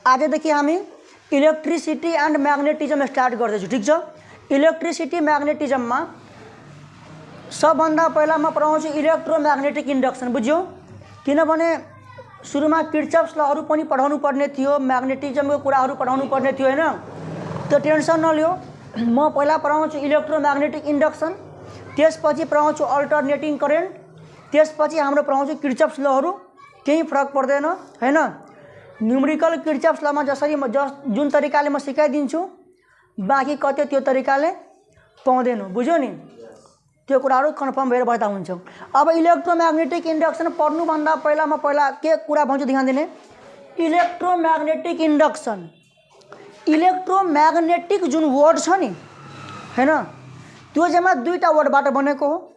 आजदेखि हामी electricity and magnetism start गर्दैछु। ठीक छ, इलेक्ट्रिसिटी मैग्नेटिज्ममा सबभन्दा पहिला म पढाउँछु इलेक्ट्रोमैग्नेटिक इंडक्शन। बुझ्यो, किनभने सुरुमा किर्चफ्स लहरू पनि पढाउनु पर्ने थियो, मैग्नेटिज्मको कुराहरू पढाउनु पर्ने थियो हैन। त्यो टेन्सन नलियो, म पहिला पढाउँछु इलेक्ट्रोमैग्नेटिक इंडक्शन, त्यसपछि पढाउँछु अल्टरनेटिङ करेन्ट, त्यसपछि हाम्रो पढाउँछु किर्चफ्स लहरू। केही फरक पर्दैन हैन। न्यूमेरिकल किर्चफ्स लमा जसरी जुन तरिकाले म सिकाइदिन्छु बाँकी कतै त्यो तरिकाले पाउँदैन। बुझ्यो नि, त्यो कुराहरू कन्फर्म भएर बस्दा हुन्छ। अब इलेक्ट्रोमैग्नेटिक इंडक्शन पढ्नुभन्दा पहिला म पहिला के कुरा भन्छु ध्यान दिने। इलेक्ट्रोमैग्नेटिक इंडक्शन, इलेक्ट्रोमैग्नेटिक जुन वर्ड छ नि हैन, त्यो जम्मा दुईटा वर्डबाट बनेको हो।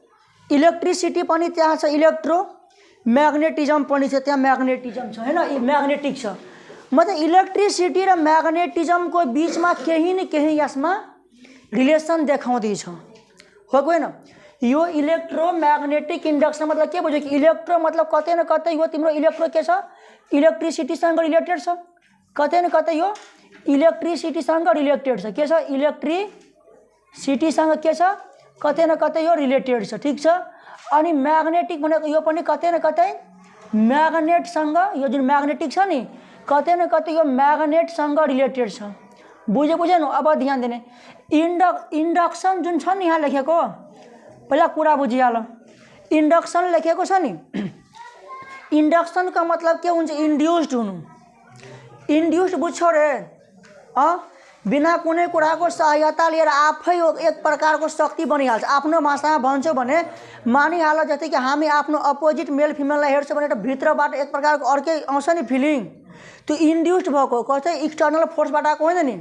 इलेक्ट्रिसिटी पनि त्यहाँ छ, इलेक्ट्रो मैग्नेटिज्म पनि छ, त्यहाँ मैग्नेटिज्म छ हैन, मैग्नेटिक छ। मतलब इलेक्ट्रिसिटी र मैग्नेटिज्मको बीचमा केही न केही यसमा रिलेसन देखाउँदैछ, हो कि होइन। यो इलेक्ट्रोमैग्नेटिक इंडक्शन मतलब के बुझ्यो कि इलेक्ट्रो मतलब कतै न कतै यो तिम्रो इलेक्ट्रो के छ, इलेक्ट्रिसिटीसँग रिलेटेड छ। कतै न कतै यो इलेक्ट्रिसिटीसँग रिलेटेड छ। के छ, इलेक्ट्रिसिटीसँग के छ, कतै न कतै यो रिलेटेड छ। ठीक छ। अनि मैग्नेटिक भनेको यो पनि कतै न कतै मैग्नेटसँग, यो जुन मैग्नेटिक छ नि कतै न कतै यो मैग्नेटसँग रिलेटेड छ। बुझेन। अब ध्यान दिने, इंडक्शन जुन छ नि यहाँ लेखेको, पहिला कुरा बुझिहाल। इंडक्शन लेखेको छ नि, इंडक्शन का मतलब के हुन्छ, इंड्यूस्ड हुनु। इंड्यूस्ड बुझ्छौ रे, बिना कुनै कुराको सहायता लिएर आफै एक प्रकारको शक्ति बनिहाल्छ। आफ्नो भाषामा भन्छौ भने मानिहाल जस्तै कि हामी आफ्नो अपोजिट मेल फिमेललाई हेर्छौँ भने भित्रबाट एक प्रकारको अर्कै आउँछ नि फिलिङ, त्यो इन्ड्युस्ड भएको कसै एक्सटर्नल फोर्सबाट आएको होइन नि।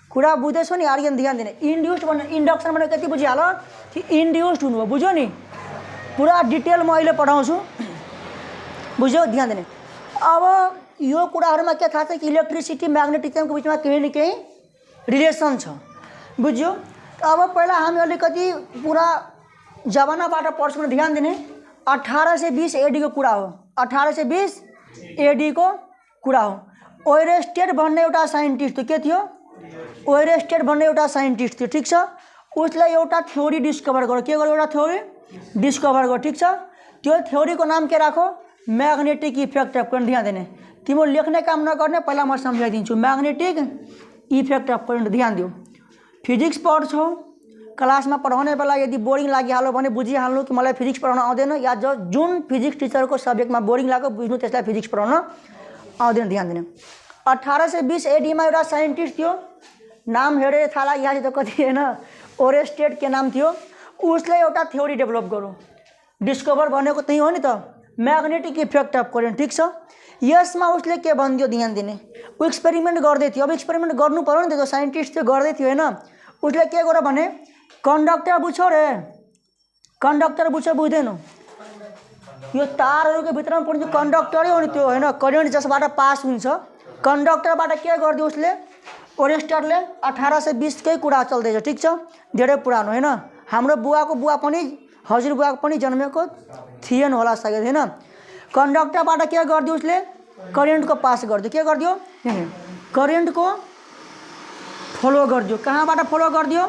कुरा बुझ्दैछौ नि आर्यन, ध्यान दिने। इन्ड्युस्ड भने इंडक्शन भने कति बुझिहाल कि इन्ड्युस्ड हुनु हो। बुझ्यो नि, पुरा डिटेल म अहिले पढाउँछु, बुझ्यो, ध्यान दिने। अब यो कुराहरूमा के थाहा छ कि इलेक्ट्रिसिटी मैग्नेटिज्मको बिचमा केही न केही रिलेसन छ। बुझ्यो। अब पहिला हामी अलिकति पुरा जमानाबाट पढ्छौँ भने ध्यान दिने। 1820 AD को कुरा हो, 1820 AD को कुरा हो। ओयरस्टेड भन्ने एउटा साइन्टिस्ट के थियो, ओयरस्टेड भन्ने एउटा साइन्टिस्ट थियो। ठीक छ, उसले एउटा थ्योरी डिस्कभर गर्यो। के गर्यो, एउटा थ्योरी डिस्कभर गर्यो। ठीक छ, त्यो थ्योरीको नाम के राखो, मैग्नेटिक इफेक्ट अफ करेन्ट। ध्यान दिने, तिम्रो लेख्ने काम नगर्ने, पहिला म सम्झाइदिन्छु। मैग्नेटिक इफेक्ट अफ करेन्ट, ध्यान दियो। फिजिक्स पढ्छौ, क्लासमा पढाउने बेला यदि बोरिङ लागिहाल्यो भने बुझिहाल्नु कि मलाई फिजिक्स पढाउन आउँदैन, या जुन फिजिक्स टिचरको सब्जेक्टमा बोरिङ लाग्यो बुझ्नु त्यसलाई फिजिक्स पढाउन आउँदैन। ध्यान दिने, 1820 AD मा एउटा साइन्टिस्ट थियो, नाम हेरेर थाहा लाग्यो यहाँ त कति होइन, ओयरस्टेड के नाम थियो। उसले एउटा थ्योरी डेभलप गर्यो, डिस्कभर भनेको त्यही हो नि त, मैग्नेटिक इफेक्ट अफ करेन्ट। ठीक छ, यसमा उसले के भनिदियो, ध्यान दिने। ऊ एक्सपेरिमेन्ट गर्दै थियो। अब एक्सपेरिमेन्ट गर्नु पर्यो नि त, त्यो साइन्टिस्ट थियो, गर्दै थियो होइन। उसले के गर्यो भने कन्डक्टर बुझ्छौ रे, कन्डक्टर बुझ्छौ बुझ्दैनौ, यो तारहरूको भित्रमा पर्ने कन्डक्टरै हो नि त्यो होइन, करेन्ट जसबाट पास हुन्छ। कन्डक्टरबाट के गरिदियो उसले, ओयरस्टेडले। 1820 कै कुरा चल्दैछ। ठीक छ, धेरै पुरानो होइन। हाम्रो बुवाको बुवा पनि, हजुरबुवाको पनि जन्मेको थिएन होला सायद होइन। कन्डक्टरबाट के गरिदियो उसले, करेन्टको पास गरिदियो। के गरिदियो, करेन्टको फलो गरिदियो। कहाँबाट फलो गरिदियो,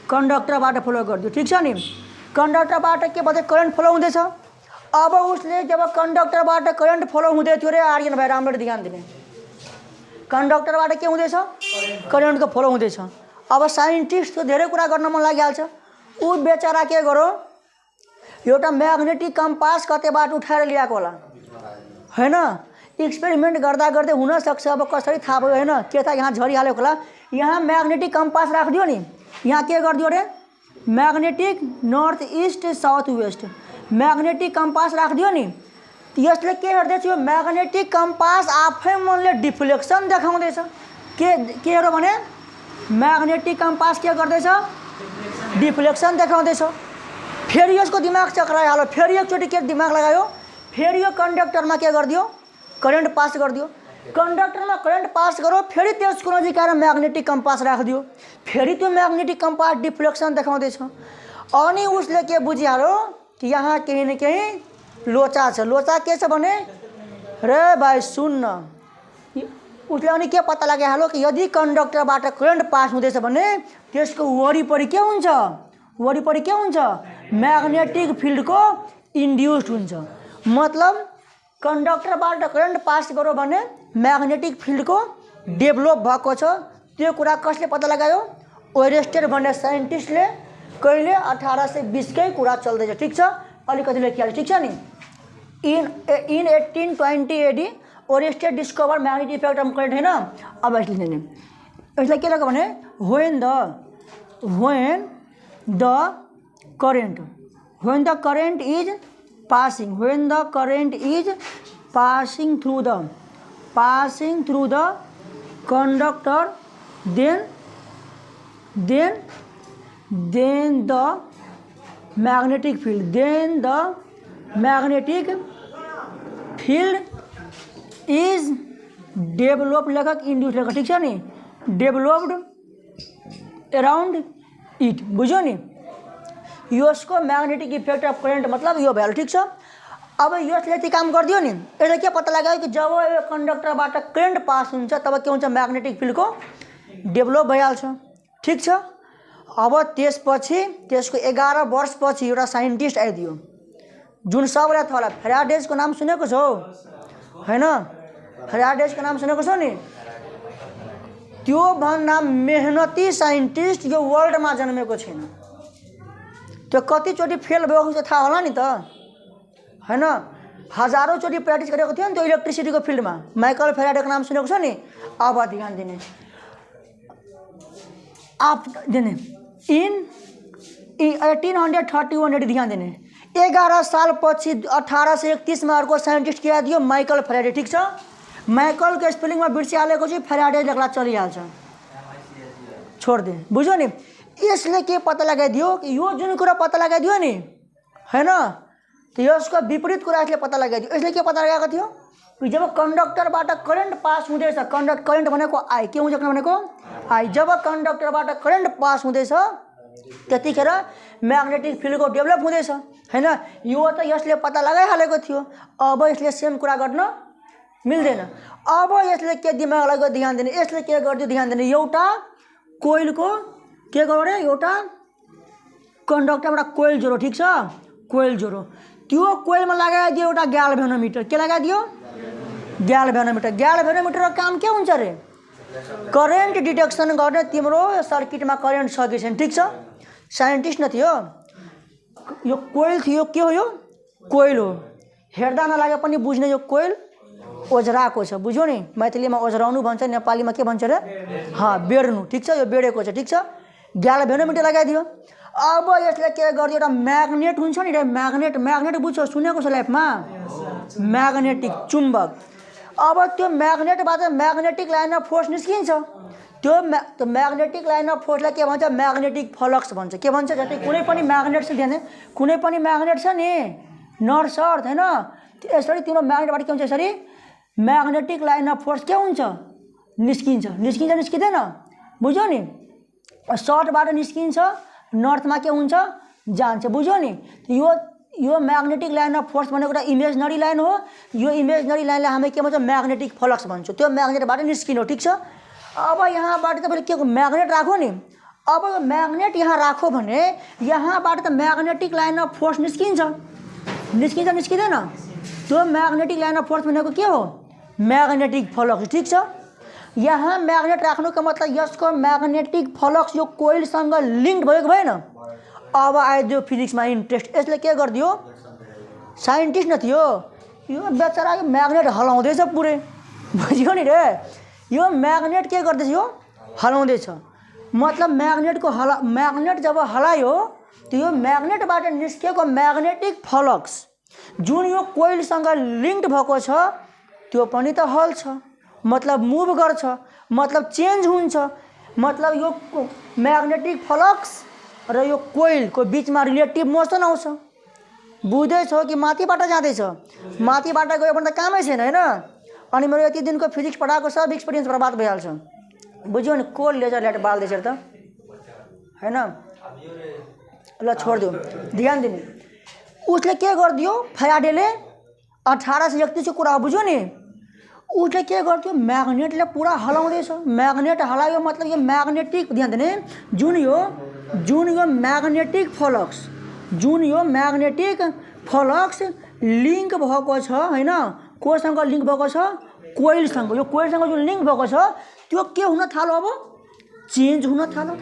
कन्डक्टरबाट फलो गरिदियो। ठीक छ नि, कन्डक्टरबाट के भन्छ, करेन्ट फलो हुँदैछ। अब उसले जब कन्डक्टरबाट करेन्ट फलो हुँदै थियो रे आर्यन भाइ, राम्ररी ध्यान दिने, कन्डक्टरबाट के हुँदैछ, करेन्टको फलो हुँदैछ। अब साइन्टिस्टको धेरै कुरा गर्न मन लागिहाल्छ। ऊ बेचारा के गर्यो, एउटा म्याग्नेटिक कम्पास कतैबाट उठाएर ल्याएको होला हैन। एक्सपेरिमेन्ट गर्दा गर्दै हुन सक्छ, अब कसरी थाहा भयो हैन, के थाहा यहाँ झरिहाल्यो होला। यहाँ म्याग्नेटिक कम्पास राखिदियो नि, यहाँ के गरिदियो रे, magnetic north east south west, magnetic compass राखिदियो नि। यसले के हेर्दैछ, यो म्याग्नेटिक कम्पास आफै मनले डिफ्लेक्सन देखाउँदैछ। के हेर्यो भने म्याग्नेटिक कम्पास के गर्दैछ, डिफ्लेक्सन देखाउँदैछ। फेरि यसको दिमाग चक्राइहाल्यो, फेरि एकचोटि के दिमाग लगायो, फेरि यो कन्डक्टरमा के गरिदियो, करेन्ट पास गरिदियो। कन्डक्टरमा करेन्ट पास गरो, फेरि त्यसको नजिक आएर म्याग्नेटिक कम्पास राखिदियो, फेरि त्यो म्याग्नेटिक कम्पास डिफ्लेक्सन देखाउँदैछ। अनि उसले के बुझिहाल्यो कि यहाँ केही न केही लोचा छ। लोचा के छ भने, रे भाइ सुन्न, उसले अनि के पत्ता लगाइहाल्यो कि यदि कन्डक्टरबाट करेन्ट पास हुँदैछ भने त्यसको वरिपरि के हुन्छ, वरिपरि के हुन्छ, म्याग्नेटिक फिल्डको इन्ड्युस्ड हुन्छ। मतलब कन्डक्टरबाट करेन्ट पास गर्यो भने म्याग्नेटिक फिल्डको डेभलप भएको छ। त्यो कुरा कसले पत्ता लगायो, ओरेस्टेड भन्ने साइन्टिस्टले कहिले 1820 कै कुरा चल्दैछ, ठीक छ, अलिकति लेखिहाल्यो, ठीक छ नि। In 1820 AD Oersted discover magnetic effect of current, होइन। अब यसलाई के लाग्यो भने when the current is passing through the conductor, then the magnetic field is developed लगक इंड्यूस लगक, ठीक छ नि, डेभलप्ड अराउंड इट, बुझ्यो नि। यसको म्याग्नेटिक इफेक्ट अफ करेन्ट मतलब यो भयो, ठीक छ। अब यसले चाहिँ काम गरिदियो नि, यसले के पत्ता लगायो कि जब यो कन्डक्टरबाट करेन्ट पास हुन्छ तब के हुन्छ, म्याग्नेटिक फिल्डको डेभलप भइहाल्छ, ठीक छ। अब त्यसपछि त्यसको 11 वर्षपछि एउटा साइन्टिस्ट आइदियो जुन सबैलाई थाहा होला, फ्याराडेजको नाम सुनेको छौ, हैन, फ्याराडेजको नाम सुनेको छ नि। त्यो भन्दा मेहनती साइन्टिस्ट यो वर्ल्डमा जन्मेको छैन। त्यो कतिचोटि फेल भएको छ थाहा होला नि त, हैन, हजारौं चोटि प्र्याक्टिस गरेको थियो नि त्यो इलेक्ट्रिसिटीको फिल्डमा। माइकल फ्याराडेको नाम सुनेको छ नि। अब ध्यान दिने इन 1831 ध्यान दिने 11 साल पछि 1831 मा अर्को साइन्टिस्ट के आइदियो, माइकल फ्याराडे, ठीक छ। माइकलको स्पेलिङमा बिर्सिहालेको चाहिँ फ्याराडे लेख्ला चलिहाल्छ, छोड दे, बुझ्यो नि। यसले के पत्ता लगाइदियो कि यो जुन कुरा पत्ता लगाइदियो नि, हैन, तो यसको विपरीत कुरा यसले पत्ता लगाइदियो। यसले के पत्ता लगाएको थियो कि जब कन्डक्टरबाट करेन्ट पास हुँदैछ, करेन्ट भनेको आई, के हुन्छ भनेको आई, जब कन्डक्टरबाट करेन्ट पास हुँदैछ त्यतिखेर म्याग्नेटिक फिल्डको डेभलप हुँदैछ, हैन। यो त यसले पत्ता लगाइहालेको थियो। अब यसले सेम कुरा गर्न मिल्दैन। अब यसले के दिमाग लाग्यो ध्यान दिने, यसले के गर्दियो ध्यान दिने, एउटा कोइलको के गर्यो, एउटा कन्डक्टरबाट कोइल जोड्यो, ठीक छ, कोइल जोड्यो। त्यो कोइलमा लगाइदियो एउटा ग्याल्भेनोमिटर, के लगाइदियो, ग्याल्भेनोमिटर। ग्याल्भेनोमिटरको काम के हुन्छ रे, करेन्ट डिटेक्सन गर्ने, तिम्रो सर्किटमा करेन्ट छ कि छैन, ठीक छ। साइन्टिस्ट न थियो, यो कोइल थियो, के हो, यो कोइल हो। हेर्दा नलागे पनि बुझ्ने यो कोइल ओझराको छ, बुझ्यो नि। मैथिलीमा ओझराउनु भन्छ, नेपालीमा के भन्छ रे, हाँ, बेड्नु, ठीक छ, यो बेडेको छ, ठीक छ। ग्याल्भेनोमिटर लगाइदियो। अब यसले के गर्दियो, एउटा म्याग्नेट हुन्छ नि, म्याग्नेट बुझ्छौ, सुनेको छ लाइफमा, म्याग्नेटिक चुम्बक। अब त्यो म्याग्नेटबाट म्याग्नेटिक लाइन अफ फोर्स निस्किन्छ। त्यो म्याग्नेटिक लाइन अफ फोर्सलाई के भन्छ, म्याग्नेटिक फ्लक्स भन्छ। के भन्छ, जस्तै कुनै पनि म्याग्नेट छ, ध्यान, कुनै पनि म्याग्नेट छ नि, नर्थ साउथ, हैन, यसरी तिम्रो म्याग्नेटबाट के हुन्छ, यसरी म्याग्नेटिक लाइन अफ फोर्स के हुन्छ, निस्किँदैन, बुझ्यो नि। साउथबाट निस्किन्छ, नर्थमा के हुन्छ, जान्छ, बुझ्यो नि। यो म्याग्नेटिक लाइन अफ फोर्स भनेको एउटा इमेजनरी लाइन हो। यो इमेजनरी लाइनलाई हामी के भन्छ, म्याग्नेटिक फ्लक्स भन्छौँ। त्यो म्याग्नेटबाट निस्किनु, ठीक छ। अब यहाँबाट तपाईँले के म्याग्नेट राख्यो नि, अब म्याग्नेट यहाँ राख्यो भने यहाँबाट त म्याग्नेटिक लाइन अफ फोर्स निस्किँदैन। त्यो म्याग्नेटिक लाइन अफ फोर्स भनेको के हो, म्याग्नेटिक फ्लक्स, ठीक छ। यहाँ म्याग्नेट राख्नुको मतलब यसको म्याग्नेटिक फ्लक्स यो कोइलसँग लिङ्क भएको भएन। अब आइदियो फिजिक्समा इन्ट्रेस्ट। यसले के गरिदियो, साइन्टिस्ट न थियो, यो बेचारा यो म्याग्नेट हलाउँदैछ पुरै, बुझ्यो नि रे। यो म्याग्नेट के गर्दैछ, यो हलाउँदैछ। मतलब म्याग्नेट जब हलायो त्यो यो म्याग्नेटबाट निस्केको म्याग्नेटिक फ्लक्स जुन यो कोइलसँग लिङ्क्ड भएको छ त्यो पनि त हल्छ, मतलब मुभ गर्छ, मतलब चेन्ज हुन्छ। मतलब यो म्याग्नेटिक फ्लक्स र यो कोइलको बिचमा रिलेटिभ मोसन आउँछ। बुझ्दैछौ कि माथिबाट जाँदैछ, माथिबाट गयो भने त कामै छैन, हैन। अनि मेरो यति दिनको फिजिक्स पढाएको सब एक्सपिरियन्स बर्बाद भइहाल्छ, बुझ्यो नि। को लेजर लाइट बाल्दैछ त, हैन। ल छोडिदियो, ध्यान दिने। उसले के गरिदियो, फ्याराडेले 1831 को कुरा हो, बुझ्यो नि। उसले के गर्थ्यो म्याग्नेटले पुरा हलाउँदैछ। म्याग्नेट हलायो मतलब यो म्याग्नेटिक, ध्यान दिने, जुन यो म्याग्नेटिक फ्लक्स, जुन यो म्याग्नेटिक फ्लक्स लिङ्क भएको छ हैन, कोसँग लिङ्क भएको छ, कोइलसँग। यो कोइलसँग जुन लिङ्क भएको छ त्यो के हुन थाल्यो, अब चेन्ज हुन थाल्यो,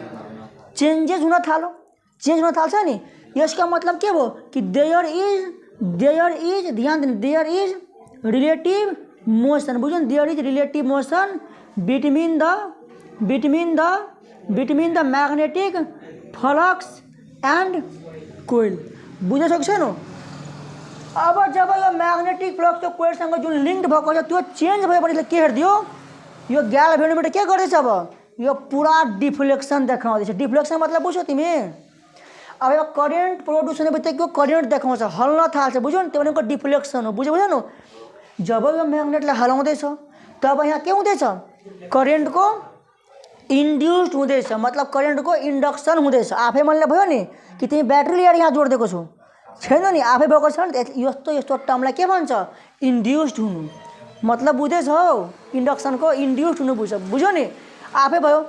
चेन्जेस हुन थाल्यो, चेन्ज हुन थाल्छ नि। यसका मतलब के भयो कि देयर इज ध्यान दिनु, देयर इज रिलेटिभ मोसन, बुझ्यो नि, there is relative motion between the magnetic flux and coil. बुझ्न सक्छ छैन? अब जब यो म्याग्नेटिक फ्लक्स त्यो कोइलसँग जुन लिङ्क भएको छ त्यो चेन्ज भएपछि के हेर्दियो, यो ग्याल्भेनोमिटर के गर्दैछ, अब यो पुरा डिफ्लेक्सन देखाउँदैछ। डिफ्लेक्सन मतलब बुझ्यौ तिमी? अब यो करेन्ट प्रड्युस हुने बित्तिकै करेन्ट देखाउँछ, हल्न थाल्छ, बुझ्यौ नि, त्यो भनेको डिफ्लेक्सन हो। बुझ्यो? जब यो म्याग्नेटलाई हलाउँदैछ तब यहाँ के हुँदैछ, करेन्टको इन्ड्युस्ड हुँदैछ, मतलब करेन्टको इन्डक्सन हुँदैछ। आफै मनले भयो नि कि तिमी ब्याट्री लिएर यहाँ जोडिदिएको छौ, छैन नि, आफै भएको छ नि। यस्तो टर्मलाई के भन्छ, इन्ड्युस्ड हुनु, मतलब बुझ्दैछौ, इन्डक्सनको इन्ड्युस्ड हुनु बुझ्यो नि, आफै भयो।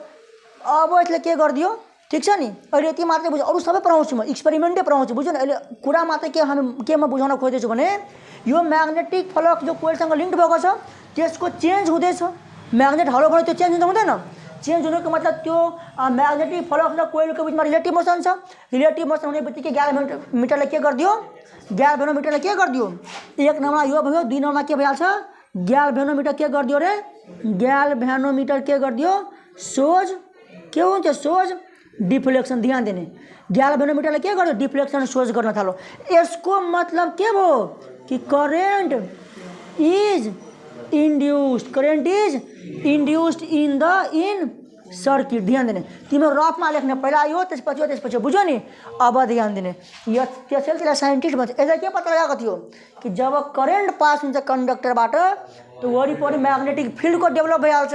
अब यसले के गरिदियो, ठिक छ नि, अहिले यति मात्रै बुझ्यो, अरू सबै पढाउँछु म, एक्सपेरिमेन्टै पढाउँछु, बुझ्यो नि। अहिले कुरा मात्रै के म बुझाउन खोज्दैछु भने यो म्याग्नेटिक फ्लक्स जो कोइलसँग लिङ्क भएको छ त्यसको चेन्ज हुँदैछ। म्याग्नेट हलो भने त्यो चेन्ज हुन्छ हुँदैन? चेन्ज हुनुको मतलब त्यो म्याग्नेटिक फ्लक्स र कोइलको बिचमा रिलेटिभ मोसन छ। रिलेटिभ मोसन हुने बित्तिकै ग्याल्भेनोमिटरले के गरिदियो, एक नम्बरमा यो भयो, दुई नम्बरमा के भइहाल्छ, ग्याल्भेनोमिटर के गरिदियो रे, ग्याल्भेनोमिटर के गरिदियो, सोज के हुन्छ, सोज डिफ्लेक्सन। ध्यान दिने, ग्याल्भेनोमिटरले के गर्यो, डिफ्लेक्सन सोज गर्न थाल्यो। यसको मतलब के भयो कि current is induced in circuit. ध्यान दिने, तिम्रो रफमा लेख्ने, पहिला यो त्यसपछि बुझ्यो नि। अब ध्यान दिने, त्यसैले साइन्टिस्ट भन्छ। यसलाई के पत्ता लगाएको थियो कि जब करेन्ट पास हुन्छ कन्डक्टरबाट त वरिपरि म्याग्नेटिक फिल्डको डेभलप भइहाल्छ।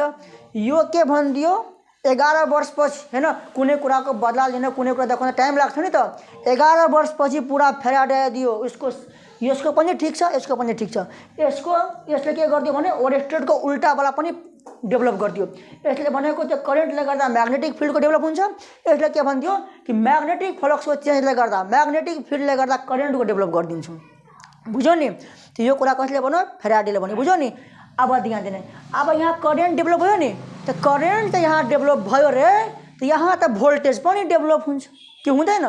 यो के भनिदियो, 11 वर्षपछि हैन, कुनै कुराको बदला लिन, कुनै कुरा देखाउन टाइम लाग्छ नि त। 11 वर्षपछि पुरा फेराडे दियो। यसको पनि ठिक छ, यसको पनि ठिक छ। यसले के गरिदियो भने ओरेस्टेडको उल्टावाला पनि डेभलप गरिदियो। यसले भनेको त्यो करेन्टले गर्दा म्याग्नेटिक फिल्डको डेभलप हुन्छ। यसले के भनिदियो कि म्याग्नेटिक फ्लक्सको चेन्जले गर्दा, म्याग्नेटिक फिल्डले गर्दा करेन्टको डेभलप गरिदिन्छौँ। बुझ्यो नि? त्यो यो कुरा कसले भन्यो, फेराडेले भन्यो। बुझ्यो नि? अब ध्यान दिने, अब यहाँ करेन्ट डेभलप भयो नि, त करेन्ट त यहाँ डेभलप भयो रे, त यहाँ त भोल्टेज पनि डेभलप हुन्छ कि हुँदैन?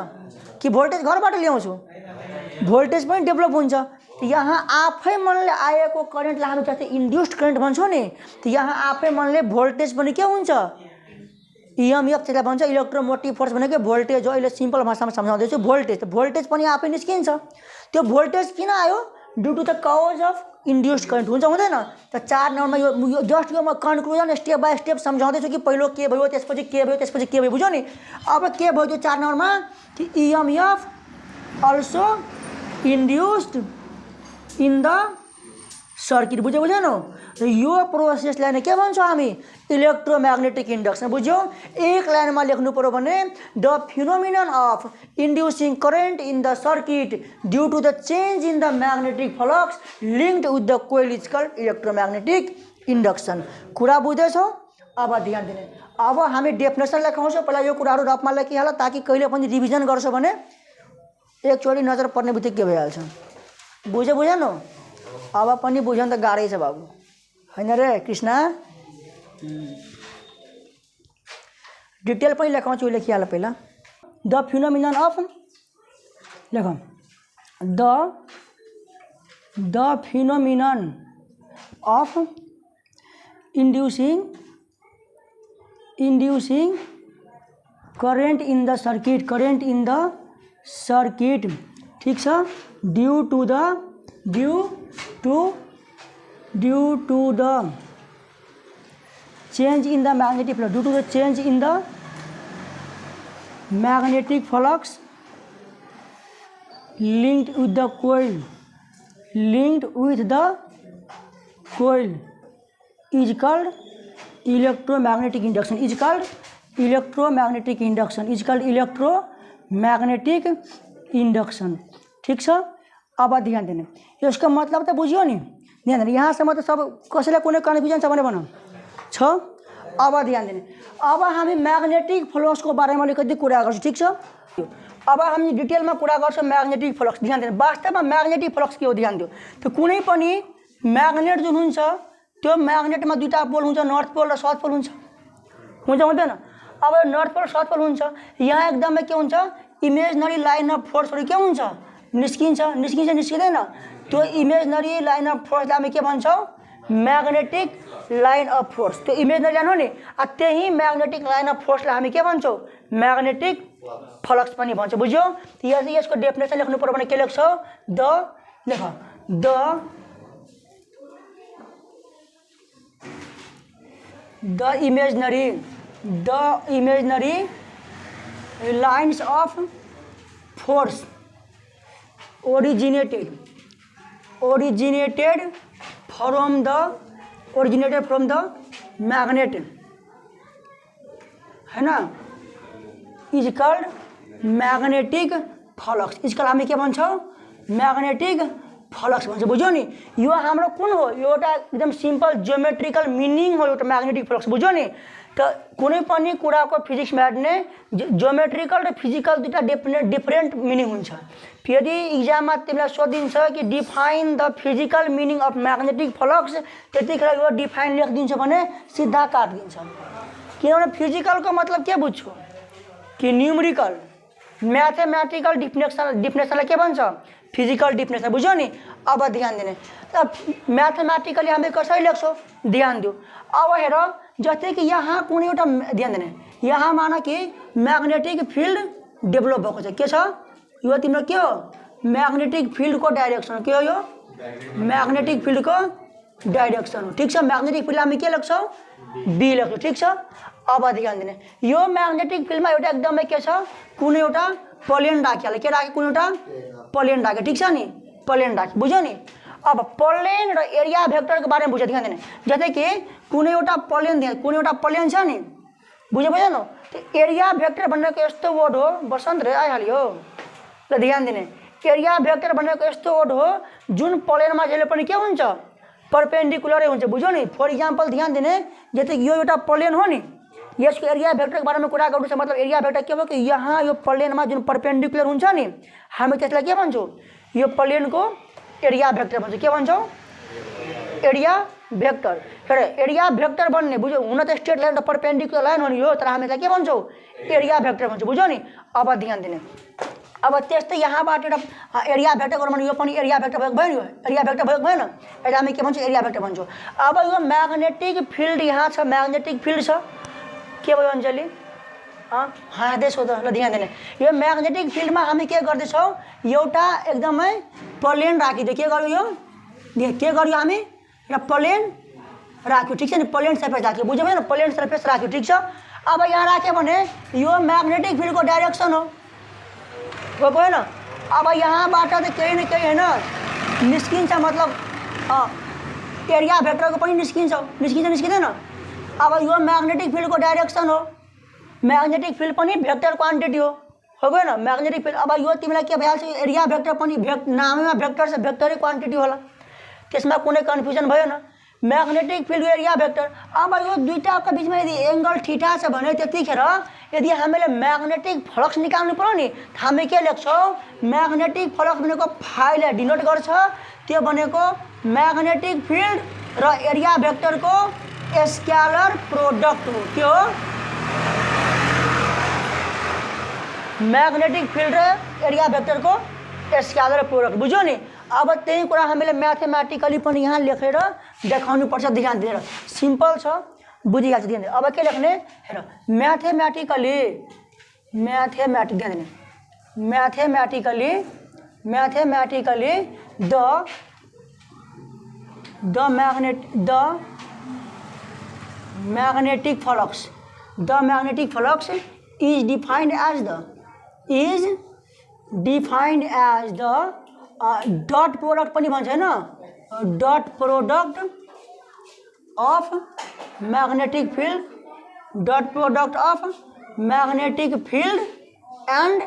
कि भोल्टेज घरबाट ल्याउँछु, भोल्टेज पनि डेभलप हुन्छ। यहाँ आफै मनले आएको करेन्टलाई हामी जस्तै इन्ड्युस्ड करेन्ट भन्छौँ नि, त यहाँ आफै मनले भोल्टेज पनि के हुन्छ, इएमएफ त्यसलाई भन्छ, इलेक्ट्रोमोटिभ फोर्स भनेको भोल्टेज हो। अहिले सिम्पल भाषामा सम्झाउँदैछु, भोल्टेज पनि आफै निस्किन्छ। त्यो भोल्टेज किन आयो, due to the cause of induced current, हुन्छ हुँदैन? त 4 नम्बरमा यो जस्ट यो म कन्क्लुजन स्टेप बाई स्टेप सम्झाउँदैछु कि पहिलो के भयो, त्यसपछि के भयो, त्यसपछि के भयो, बुझ्यो नि? अब के भयो त्यो 4 नम्बरमा कि EMF also induced in the circuit. बुझेन? यो प्रोसेसलाई नै के भन्छौँ हामी, इलेक्ट्रोम्याग्नेटिक इन्डक्सन। बुझ्यौ? एक लाइनमा लेख्नु पर्यो भने the phenomenon of inducing current in the circuit due to the change in the magnetic flux linked with the coil is called electromagnetic induction. कुरा बुझ्दैछौ? अब ध्यान दिने, अब हामी डेफिनेसन लेखाउँछौँ। पहिला यो कुराहरू रफमा लेखिहाल ताकि कहिले पनि रिभिजन गर्छौ भने एकचोटि नजर पर्ने बित्तिकै के भइहाल्छ। बुझेन? अब पनि बुझ्न त गाह्रै छ बाबु, होइन रे कृष्ण? डिटेल पनि लेखाउँछु, लेखिहाल पहिला। द फिनोमिनन अफ, लेख, the phenomenon of inducing current in the circuit, ठीक छ, due to the change in the magnetic flux, due to the change in the magnetic flux linked with the coil is called electromagnetic induction, ठीक छ? अब ध्यान देने, यसको मतलब त बुझ्यो नि, ध्यान दिने यहाँसम्म त सब कसैलाई कुनै कन्फ्युजन छ भने भनौँ छ। अब ध्यान दिने अब हामी म्याग्नेटिक फ्लक्सको बारेमा अलिकति कुरा गर्छौँ ठीक छ। अब हामी डिटेलमा कुरा गर्छौँ म्याग्नेटिक फ्लक्स। ध्यान दिनु वास्तवमा म्याग्नेटिक फ्लक्स के हो ध्यान दियो। त्यो कुनै पनि म्याग्नेट जुन हुन्छ त्यो म्याग्नेटमा दुईवटा पोल हुन्छ, नर्थ पोल र साउथ पोल हुन्छ हुँदैन। अब नर्थ पोल साउथ पोल हुन्छ, यहाँ एकदमै के हुन्छ इमेजनरी लाइन अफ फोर्सहरू के हुन्छ निस्किँदैन। त्यो इमेजनरी लाइन अफ फोर्सलाई हामी के भन्छौँ म्याग्नेटिक लाइन अफ फोर्स। त्यो इमेजनरी लाइन हो नि, त्यही म्याग्नेटिक लाइन अफ फोर्सलाई हामी के भन्छौँ म्याग्नेटिक फ्लक्स पनि भन्छ। बुझ्यो। यसको डेफिनेसन लेख्नु पर्यो भने के लेख्छौ the imaginary lines of force originated from the magnet है ना इज कल्ड मैग्नेटिक फ्लक्स। इसका हामी के भन्छौँ मैग्नेटिक फ्लक्स भन्छ। बुझ्यो नि। यो हाम्रो कुन हो यो एउटा एकदम सिम्पल जियोमेट्रिकल मिनिङ हो एउटा मैग्नेटिक फ्लक्स। बुझ्यो नि। त कुनै पनि कुराको फिजिक्स म्याथले जियोमेट्रिकल र फिजिकल दुईटा डिफरेन्ट मिनिङ हुन्छ। यदि इक्जाममा तिमीलाई सोधिन्छ कि define the physical meaning of magnetic flux त्यतिखेर यो डिफाइन लेखिदिन्छ भने सिधा काटिदिन्छ। किनभने फिजिकलको मतलब के बुझ्छौ कि न्यूमेरिकल मैथमेटिकल डिफिनेसनलाई के भन्छ फिजिकल डिफिनेसन। बुझ्यो नि। अब ध्यान दिने मैथमेटिकली हामी कसरी लेख्छौँ ध्यान दियो। अब हेर जस्तै कि यहाँ कुनै एउटा ध्यान दिने यहाँ मान कि मैग्नेटिक फिल्ड डेभलप भएको छ। के छ यो तिम्रो के हो मैग्नेटिक फिल्डको डाइरेक्सन। के हो यो मैग्नेटिक फिल्डको डाइरेक्सन हो। ठिक छ। मैग्नेटिक फिल्ड हामी के लेख्छौँ बी लेख्छौँ। ठिक छ। अब ध्यान दिने यो मैग्नेटिक फिल्डमा एउटा एकदमै के छ कुनै एउटा प्लेन राखिहाल्यो। के राख्यो कुनै एउटा प्लेन राख्यो। ठिक छ नि प्लेन राख्यो। बुझ्यो नि। अब प्लेन र एरिया भेक्टरको बारेमा बुझ्यो। ध्यान दिने जस्तै कि कुनै एउटा प्लेन छ नि बुझ्यो न। त्यो एरिया भेक्टर भनेको यस्तो वर्ड हो बसन्त रे आइहाल्यो ल ध्यान दिने एरिया भेक्टर भनेको यस्तो वर्ड हो जुन प्लेनमा जहिले पनि के हुन्छ परपेन्डिकुलरै हुन्छ। बुझ्यो नि। फर इक्जाम्पल ध्यान दिने जस्तै यो एउटा प्लेन हो नि यसको एरिया भेक्टरको बारेमा कुरा गर्नु छ मतलब एरिया भेक्टर के हो कि यहाँ यो प्लेनमा जुन परपेन्डिकुलर हुन्छ नि हामी त्यसलाई के भन्छौँ यो प्लेनको एरिया भेक्टर भन्छौँ। के भन्छौँ एरिया भेक्टर। तर एरिया भेक्टर बन्ने बुझ्यो हुन त स्ट्रेट लाइन र परपेन्डिकुलर लाइन हो नि यो तर हामी त्यसलाई के भन्छौँ एरिया भेक्टर भन्छौँ। बुझ्यो नि। अब ध्यान दिने अब त्यस्तै यहाँबाट एउटा एरिया भेक्टर गरौँ भने यो पनि एरिया भेक्टर भएको भयो नि। यो एरिया भेक्टर भएको भएन यसलाई हामी के भन्छौँ एरिया भेक्टर भन्छौँ। अब यो म्याग्नेटिक फिल्ड यहाँ छ म्याग्नेटिक फिल्ड छ के भयो अञ्जली हाँस्दैछौ त ल ध्यान दिने यो म्याग्नेटिक फिल्डमा हामी के गर्दैछौँ एउटा एकदमै प्लेन राखिदियो। के गर्यो यो के गर्यो हामी एउटा प्लेन राख्यो। ठिक छ नि प्लेन सर्फेस राख्यो। बुझ्यो भएन प्लेन सर्फेस राख्यो। ठिक छ। अब यहाँ राख्यो भने यो म्याग्नेटिक फिल्डको डाइरेक्सन हो गएको होइन। अब यहाँबाट त केही न केही होइन निस्किन्छ मतलब एरिया भेक्टरको पनि निस्किँदैन। अब यो म्याग्नेटिक फिल्डको डाइरेक्सन हो। म्याग्नेटिक फिल्ड पनि भेक्टर क्वान्टिटी हो गएन म्याग्नेटिक फिल्ड। अब यो तिमीलाई के भइहाल्छ एरिया भेक्टर पनि नामैमा भेक्टर छ भेक्टरै क्वान्टिटी होला त्यसमा कुनै कन्फ्युजन भएन। Magnetic field area vector. अब यो दुईटाको बिचमा यदि एंगल थीटा छ भने त्यतिखेर यदि हामीले मैग्नेटिक फ्लक्स निकाल्नु पर्यो नि हामी के लेख्छौँ मैग्नेटिक फ्लक्स भनेको फाइले डिनोट गर्छ। त्यो भनेको मैग्नेटिक फिल्ड र एरिया भेक्टरको स्केलर प्रोडक्ट हो। के हो मैग्नेटिक फिल्ड र एरिया भेक्टरको स्केलर प्रोडक्ट। बुझ्यो नि। अब त्यही कुरा हामीले म्याथमेटिकली पनि यहाँ लेखेर देखाउनु पर्छ। ध्यान दिएर सिम्पल छ बुझिहाल्छ। ध्यान दिएर अब के लेख्ने हेर mathematically the magnetic flux is defined as the dot product पनि भन्छ हैन dot product of magnetic field and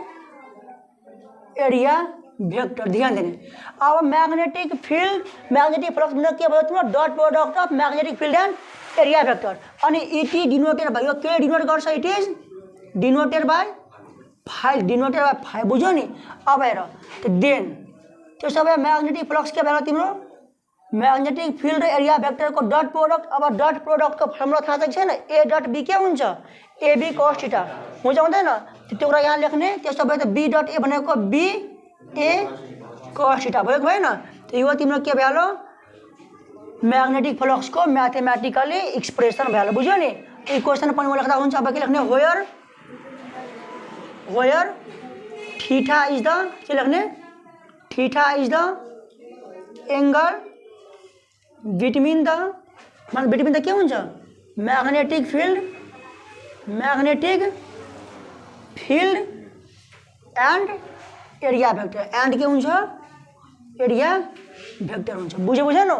area vector, ध्यान देने। अब मैग्नेटिक फील्ड मैग्नेटिक फ्लक्स में के भयो dot product of magnetic field and area vector अनि इट इज डिनोटेड बाई, यो के डिनोट गर्छ, it is denoted by 5, denoted by 5, बुझ्यो नि। अब हेर देन त्यसो भए मैग्नेटिक फ्लक्स के भयो तिम्रो, मैग्नेटिक फील्ड र एरिया भेक्टरको डट प्रोडक्ट। अब डट प्रोडक्टको फर्मुला थाहा छ छैन, ए डट बी के हुन्छ, एबी कस थीटा हुन्छ हुँदैन, त्यो कुरा यहाँ लेख्ने। त्यसो भए त बी डट ए भनेको बी ए कस थीटा भयो भएन, त्यो यो तिम्रो के भइहाल्यो मैग्नेटिक फ्लक्सको म्याथमेटिकली एक्सप्रेसन भइहाल्यो, बुझ्यो नि। यो क्वेसन पनि लेख्दा हुन्छ। अब के लेख्ने, वेयर थीटा इज द, के लेख्ने, theta is the angle between the, मान बिटवीन द के हुन्छ magnetic field and area vector, and के हुन्छ एरिया भेक्टर हुन्छ, बुझेन।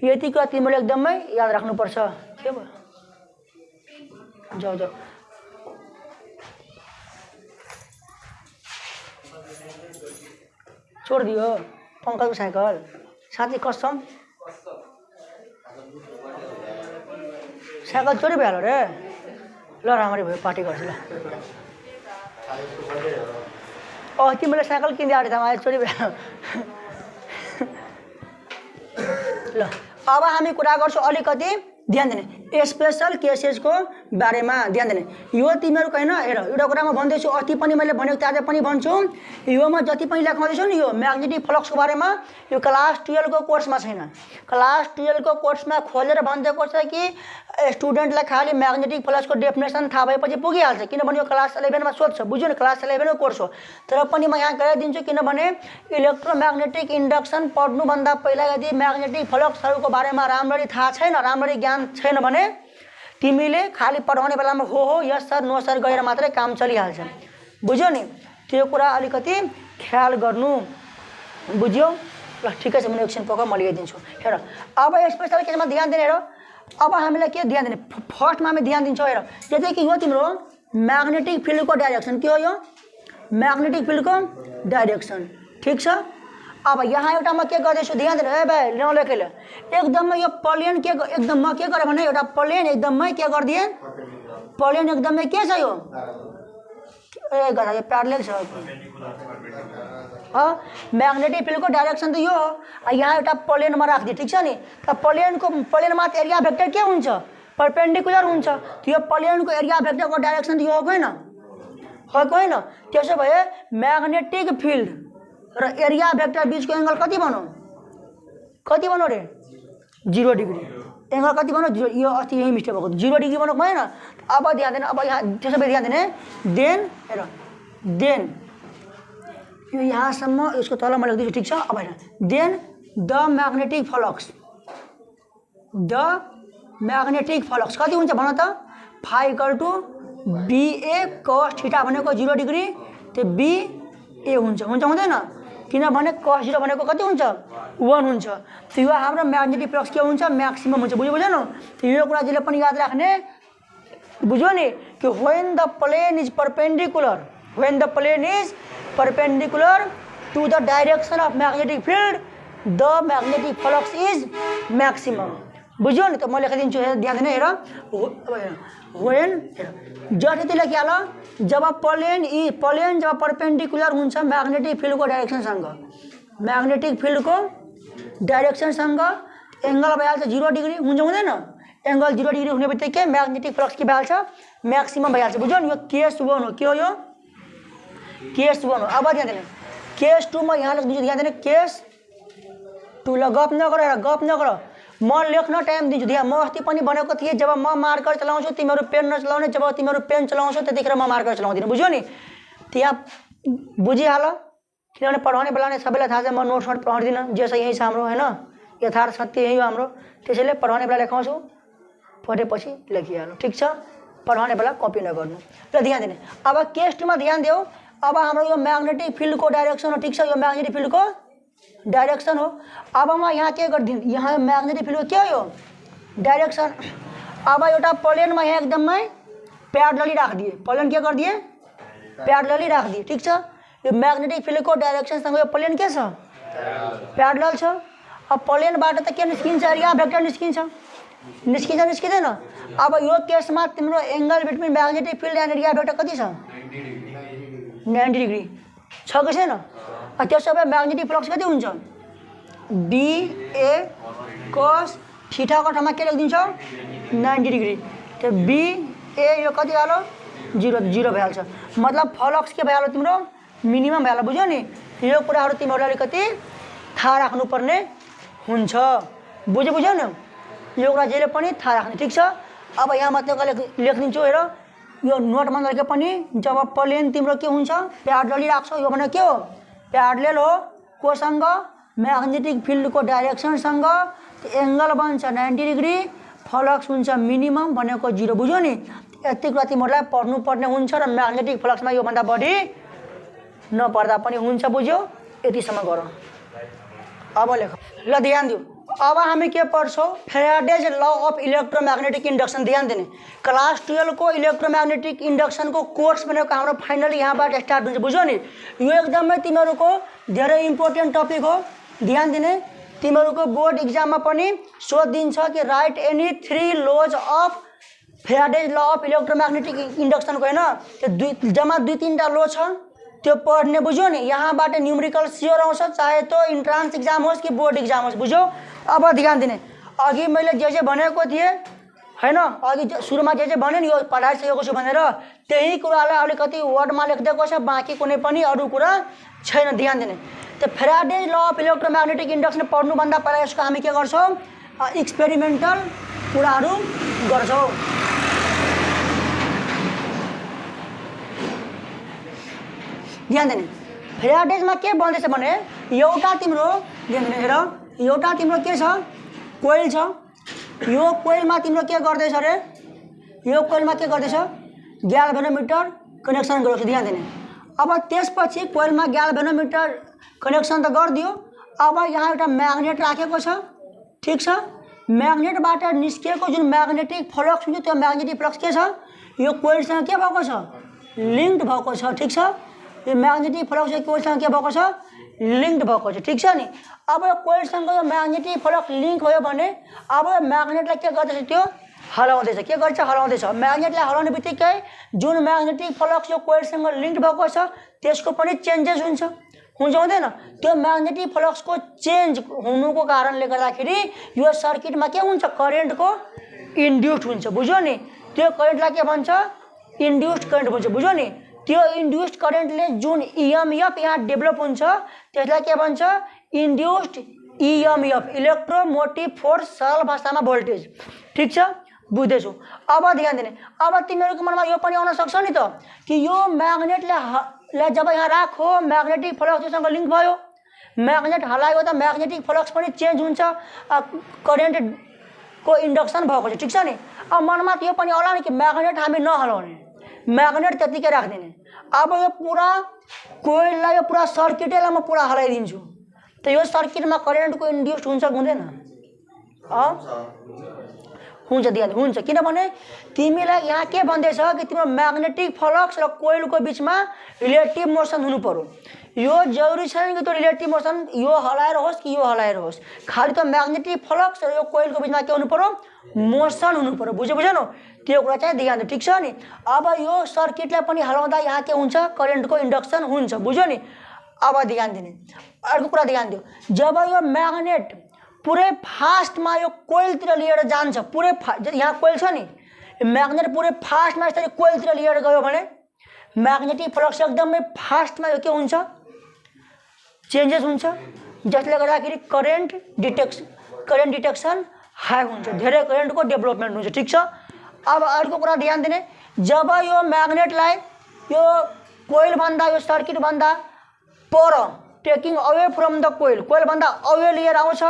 यति कुरा तिमीले एकदमै याद राख्नुपर्छ। के भयो, जाऊ छोड़ दियो पंकजको साइकल, साथी कसम साइकल चोरी भइहाल्यो रे। ल राम्ररी भयो, पार्टी गर्छु ल। तिमीले साइकल किन्दै आँटे त मलाई चोरी भइहाल्यो। ल अब हामी कुरा गर्छौँ अलिकति ध्यान देने स्पेशल केसेसको बारेमा ध्यान देने। यो तिमीहरूको हैन, हेर एउटा कुरा म भन्दैछु, अति पनि मैले भनेको आज पनि भन्छु, योमा जति पनि लेखाउँदैछु नि यो मैग्नेटिक फ्लक्सको बारेमा, यो क्लास 12 को कोर्समा छैन। क्लास 12 को कोर्समा खोलेर भनिदिएको छ कि स्टुडेन्टलाई खाली मैग्नेटिक फ्लक्सको डेफिनेसन थाहा भएपछि पुगिहाल्छ, किनभने यो क्लास 11 मा सोध्छ, बुझ्यो नि। क्लास 11 को कोर्स हो, तर पनि म यहाँ गराइदिन्छु, किनभने इलेक्ट्रोम्याग्नेटिक इन्डक्सन पढ्नुभन्दा पहिला यदि मैग्नेटिक फ्लक्सहरूको बारेमा राम्ररी थाहा छैन, राम्ररी ज्ञान छैन भने तिमीले खाली पढाउने बेलामा हो यस सर नो सर गरेर मात्रै काम चलिहाल्छ, बुझ्यो नि। त्यो कुरा अलिकति ख्याल गर्नु, बुझ्यो। ल ठिकै छ, मैले एकछिन पक्का म लिइदिन्छु। हेर अब स्पेशल केसमा ध्यान दिने। हेर अब हामीलाई के ध्यान दिने, फर्स्टमा हामी ध्यान दिन्छौँ। हेर जस्तै कि यो तिम्रो मैग्नेटिक फिल्डको डाइरेक्सन के हो, यो मैग्नेटिक फिल्डको डाइरेक्सन, ठिक छ। अब यहाँ एउटा म के गर्दैछु ध्यान दिनु, ए भाइ नलेखेले एकदमै यो प्लेन के एकदम म के गरेँ भने एउटा प्लेन एकदमै के गरिदिएँ, प्लेन एकदमै के छ यो ए गरा यो प्यारलल छ। मैग्नेटिक फिल्डको डाइरेक्सन त यो हो, यहाँ एउटा प्लेनमा राखिदिए, ठिक छ नि। त प्लेनमा एरिया भेक्टर के हुन्छ, परपेन्डिकुलर हुन्छ। त्यो प्लेनको एरिया भेक्टरको डाइरेक्सन त यो हो होइन, होइन। त्यसो भए मैग्नेटिक फिल्ड र एरिया भेक्टर बीचको एंगल कति बनो रे 0 डिग्री। एंगल कति बनो 0, यो अस्ति यही मिस्टेक भएको 0 डिग्री बनो भएन। अब ध्यान देने, अब यहाँ त्यसो भए ध्यान देने देन, हेर देन यो यहाँसम्म यसको तल म लेख्दिन्छु, ठिक छ। अब हेर देन द मैग्नेटिक फ्लक्स कति हुन्छ भन त, phi equal to BA cos theta भनेको 0 डिग्री, त्यो BA हुन्छ हुँदैन, किनभने cos 0 भनेको कति हुन्छ 1 हुन्छ। त्यो यो हाम्रो मैग्नेटिक फ्लक्स के हुन्छ म्याक्सिमम हुन्छ, बुझेन। त्यो यो कुरा जहिले पनि याद राख्ने, बुझ्यो नि, कि when the plane is perpendicular to the direction of magnetic field the magnetic flux is maximum, बुझ्यो नि। त म लेखिदिन्छु, ध्यान दिने। हेर व्हेन जति त्यसले के हाल, जब प्लेन जब परपेंडिकुलर हुन्छ मैग्नेटिक फिल्डको डाइरेक्सनसँग, मैग्नेटिक फिल्डको डाइरेक्सनसँग एंगल भइहाल्छ 0 डिग्री हुन्छ हुँदैन। एंगल 0 डिग्री हुने बित्तिकै मैग्नेटिक फ्लक्स के भइहाल्छ मैक्सिमम भइहाल्छ, बुझ्यो नि। यो केस 1 हो, के हो यो केस 1 हो। अब ध्यान दिने केस 2 मा यहाँ लेख्दिन्छु, ध्यान दिने केस 2। ल गफ नगर, म लेख्न टाइम दिन्छु। ध्यान, म अस्ति पनि भनेको थिएँ, जब म मार्कर चलाउँछु तिमीहरू पेन नचलाउने, जब तिमीहरू पेन चलाउँछौ त्यतिखेर म मार्कर चलाउँदिनँ, बुझ्यो नि। त्यहाँ बुझिहाल, किनभने पढाउने बेला नै सबैलाई थाहा छ म नोट्स पढ्दिनँ, जे छ यही छ हाम्रो होइन, यथार्थ सत्य यही हो हाम्रो। त्यसैले पढाउने बेला लेखाउँछु, पढेपछि लेखिहाल्नु, ठिक छ। पढाउने बेला कपी नगर्नु। र ध्यान दिने, अब केस 2 मा ध्यान देऊ। अब हाम्रो यो मैग्नेटिक फिल्डको डाइरेक्सन हो, ठिक छ। यो मैग्नेटिक फिल्डको डाइरेक्सन हो। अब म यहाँ के गरिदिनु, यहाँ मैग्नेटिक फिल्डको के हो यो डाइरेक्सन। अब एउटा प्लेनमा यहाँ एकदमै प्यारलली राखिदिए, प्लेन के गरिदिए प्यारलली राखिदिए, ठिक छ। यो म्याग्नेटिक फिल्डको डाइरेक्सनसँग यो प्लेन के छ प्यारलल छ। अब प्लेनबाट त के निस्किन्छ एरिया भेक्टर निस्किन्छ निस्किँदैन। अब यो केसमा तिम्रो angle between magnetic field and area vector कति छ 90 डिग्री छ कि छैन। त्यसो भए म्याग्नेटिक फ्लक्स कति हुन्छ BA cos थीटाको ठाउँमा के लेखिदिन्छौ 90 डिग्री। त्यो BA यो कति आलो 0 भइहाल्छ। मतलब फ्लक्स के भइहाल्यो तिम्रो मिनिमम भइहाल्यो। बुझ्यौ नि यो कुराहरू तिमीहरूले अलिकति थाहा राख्नुपर्ने हुन्छ। बुझ्यौ न यो कुरा जहिले पनि थाहा राख्ने ठीक छ। अब यहाँ मतलब लेखिदिन्छु हेर यो नोटमा लेखे पनि जब प्लेन तिम्रो के हुन्छ प्यारलली राख्छौ यो भने के हो प्यारलल हो कोसँग म्याग्नेटिक फिल्डको डाइरेक्सनसँग एंगल बन्छ 90 डिग्री फ्लक्स हुन्छ मिनिमम भनेको 0। बुझ्यौ नि यति कुरा तिमीहरूलाई पढ्नुपर्ने हुन्छ र म्याग्नेटिक फ्लक्समा यो भन्दा बढी नपढ्दा पनि हुन्छ। बुझ्यौ यतिसम्म गर। अब लेख ल ध्यान दिऊ। अब हामी के पढ्छौँ Faraday's law of electromagnetic induction. ध्यान दिने क्लास 12 को इलेक्ट्रोम्याग्नेटिक इन्डक्सन को कोर्स भनेको हाम्रो फाइनली यहाँबाट स्टार्ट हुन्छ। बुझ्यौ नि यो एकदमै तिमीहरूको धेरै इम्पोर्टेन्ट टपिक हो। ध्यान दिने तिमीहरूको बोर्ड इक्जाममा पनि सोधिन्छ कि write any 3 laws of Faraday's law of electromagnetic इन्डक्सनको हैन त्यो जम्मा 2-3टा लॉ छ त्यो पढ्ने। बुझ्यौ नि यहाँबाट न्यूमेरिकल स्योर आउँछ चाहे तो इन्ट्रान्स इक्जाम होस् कि बोर्ड इक्जाम होस्। बुझ्यौ अब ध्यान दिने अघि मैले जे भनेको थिएँ हैन अघि सुरुमा जे भने नि यो पढाइसकेको छु भनेर त्यही कुरालाई अलिकति वर्डमा लेखिदिएको छ बाँकी कुनै पनि अरू कुरा छैन। ध्यान दिने त्यो Faraday's law of electromagnetic induction पढ्नुभन्दा पहिला यसको हामी के गर्छौँ एक्सपेरिमेन्टल कुराहरू गर्छौँ। ध्यान दिने फ्याराडेजमा के भन्दैछ भने एउटा तिम्रो ध्यान दिने हेर एउटा तिम्रो के छ कोइल छ यो कोइलमा तिम्रो के गर्दैछ रे यो कोइलमा के गर्दैछ ग्याल्भेनोमिटर कनेक्सन गरेको छ। ध्यान दिने अब त्यसपछि कोइलमा ग्याल्भेनोमिटर कनेक्सन त गरिदियो। अब यहाँ एउटा म्याग्नेट राखेको छ ठीक छ। म्याग्नेटबाट निस्किएको जुन म्याग्नेटिक फ्लक्स हुन्छ त्यो म्याग्नेटिक फ्लक्स के छ यो कोइलसँग के भएको छ लिङ्क्ड भएको छ ठीक छ। यो म्याग्नेटिक फ्लक्स यो कोइलसँग के भएको छ लिङ्क्ड भएको छ ठीक छ नि। अब यो कोइलसँग यो म्याग्नेटिक फ्लक्स लिङ्क भयो भने अब यो म्याग्नेटलाई के गर्दैछ त्यो हलाउँदैछ के गर्छ हलाउँदैछ। म्याग्नेटलाई हलाउने बित्तिकै जुन म्याग्नेटिक फ्लक्स यो कोइलसँग लिङ्क्ड भएको छ त्यसको पनि चेन्जेस हुन्छ हुँदैन। त्यो म्याग्नेटिक फ्लक्सको चेन्ज हुनुको कारणले गर्दाखेरि यो सर्किटमा के हुन्छ करेन्टको इन्ड्युस्ड हुन्छ। बुझ्यौ नि त्यो करेन्टलाई के भन्छ इन्ड्युस्ड करेन्ट भन्छ। बुझ्यौ नि त्यो इन्ड्युस्ड करेन्टले जुन EMF यहाँ डेभलप हुन्छ त्यसलाई के भन्छ इन्ड्युस्ड EMF इलेक्ट्रोमोटिभ फोर्स सरल भाषामा भोल्टेज ठीक छ। बुझ्दैछु। अब ध्यान दिने अब तिमीहरूको मनमा यो पनि आउन सक्छ नि त कि यो म्याग्नेटले जब यहाँ राखो म्याग्नेटिक फ्लक्स जोसँग लिङ्क भयो म्याग्नेट हलायो त म्याग्नेटिक फ्लक्स पनि चेन्ज हुन्छ करेन्टको इन्डक्सन भएको छ ठीक छ नि। अब मनमा यो पनि आउला नि कि म्याग्नेट हामी नहलाउने म्याग्नेट त्यतिकै राखिदिने। अब यो पुरा कोइललाई यो पुरा सर्किटैलाई म पुरा हलाइदिन्छु त यो सर्किटमा करेन्टको इन्ड्युस्ड हुन्छ हुँदैन हुन्छ ध्यान हुन्छ। किनभने तिमीलाई यहाँ के भन्दैछ कि तिम्रो म्याग्नेटिक फ्लक्स र कोइलको बिचमा रिलेटिभ मोसन हुनु पर्यो। यो जरुरी छैन कि त्यो रिलेटिभ मोसन यो हलाएर होस् कि यो हलाएर होस् खालि त म्याग्नेटिक फ्लक्स र यो कोइलको बिचमा के हुनु पर्यो मोसन हुनु पर्यो। बुझ्यौ त्यो कुरा चाहिँ ध्यान दिनु ठीक छ नि। अब यो सर्किटलाई पनि हलाउँदा यहाँ के हुन्छ करेन्टको इन्डक्सन हुन्छ। बुझ्यौ नि। अब ध्यान दिने अर्को कुरा ध्यान दियो जब यो म्याग्नेट पुरै फास्टमा यो कोइलतिर लिएर जान्छ पुरै यहाँ कोइल छ नि म्याग्नेट पुरै फास्टमा यसरी कोइलतिर लिएर गयो भने म्याग्नेटिक फ्लक्स एकदमै फास्टमा यो के हुन्छ चेन्जेस हुन्छ जसले गर्दाखेरि करेन्ट डिटेक्सन हाई हुन्छ धेरै करेन्टको डेभलपमेन्ट हुन्छ ठीक छ। अब अर्को कुरा ध्यान दिने जब यो म्याग्नेटलाई यो कोइल भन्दा यो सर्किट भन्दा पर टेकिङ अवे फ्रम द कोइल भन्दा अवे लिएर आउँछ